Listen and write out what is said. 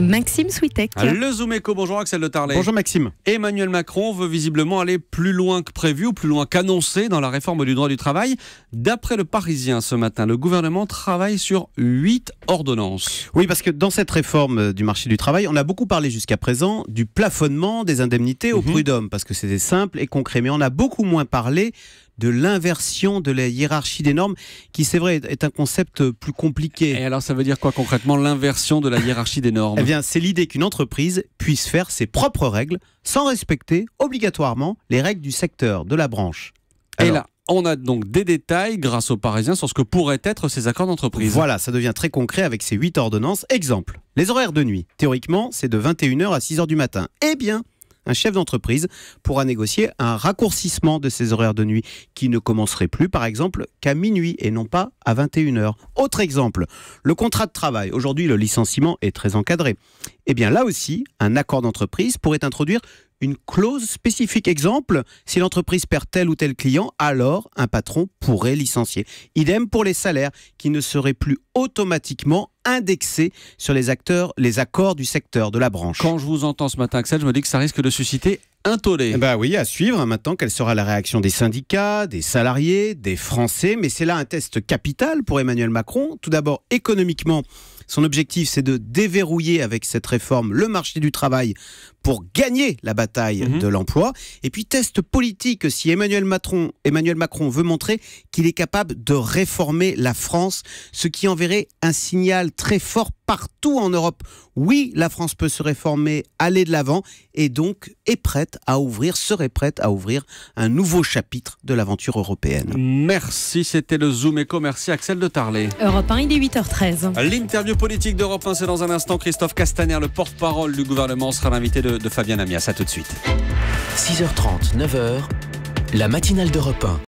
Maxime Switek. Le Zoom Éco, bonjour Axel de Tarlet. Bonjour Maxime. Emmanuel Macron veut visiblement aller plus loin que prévu ou plus loin qu'annoncé dans la réforme du droit du travail. D'après le Parisien ce matin, le gouvernement travaille sur 8 ordonnances. Oui, parce que dans cette réforme du marché du travail, on a beaucoup parlé jusqu'à présent du plafonnement des indemnités au prud'homme, parce que c'était simple et concret. Mais on a beaucoup moins parlé de l'inversion de la hiérarchie des normes, qui c'est vrai est un concept plus compliqué. Et alors ça veut dire quoi concrètement, l'inversion de la hiérarchie des normes ? Eh bien, c'est l'idée qu'une entreprise puisse faire ses propres règles sans respecter obligatoirement les règles du secteur, de la branche. Et là, on a donc des détails grâce aux Parisiens sur ce que pourraient être ces accords d'entreprise. Voilà, ça devient très concret avec ces 8 ordonnances. Exemple, les horaires de nuit. Théoriquement, c'est de 21h à 6h du matin. Eh bien, un chef d'entreprise pourra négocier un raccourcissement de ces horaires de nuit qui ne commencerait plus, par exemple, qu'à minuit et non pas à 21h. Autre exemple, le contrat de travail. Aujourd'hui, le licenciement est très encadré. Eh bien, là aussi, un accord d'entreprise pourrait introduire une clause spécifique. Exemple, si l'entreprise perd tel ou tel client, alors un patron pourrait licencier. Idem pour les salaires qui ne seraient plus automatiquement indexés sur les accords du secteur, de la branche. Quand je vous entends ce matin, Axel, je me dis que ça risque de susciter un tollé. Bah oui, à suivre. Maintenant, quelle sera la réaction des syndicats, des salariés, des Français ? Mais c'est là un test capital pour Emmanuel Macron. Tout d'abord, économiquement, son objectif, c'est de déverrouiller avec cette réforme le marché du travail pour gagner la bataille de l'emploi. Et puis, test politique, si Emmanuel Macron veut montrer qu'il est capable de réformer la France, ce qui enverrait un signal très fort partout en Europe. Oui, la France peut se réformer, aller de l'avant et donc serait prête à ouvrir un nouveau chapitre de l'aventure européenne. Merci, c'était le Zoom Éco. Merci Axel de Tarlet. Europe 1, il est 8h13. L'interview politique d'Europe 1, c'est dans un instant. Christophe Castaner, le porte-parole du gouvernement, sera l'invité de Fabien Amias. À tout de suite. 6h30, 9h, la matinale d'Europe 1.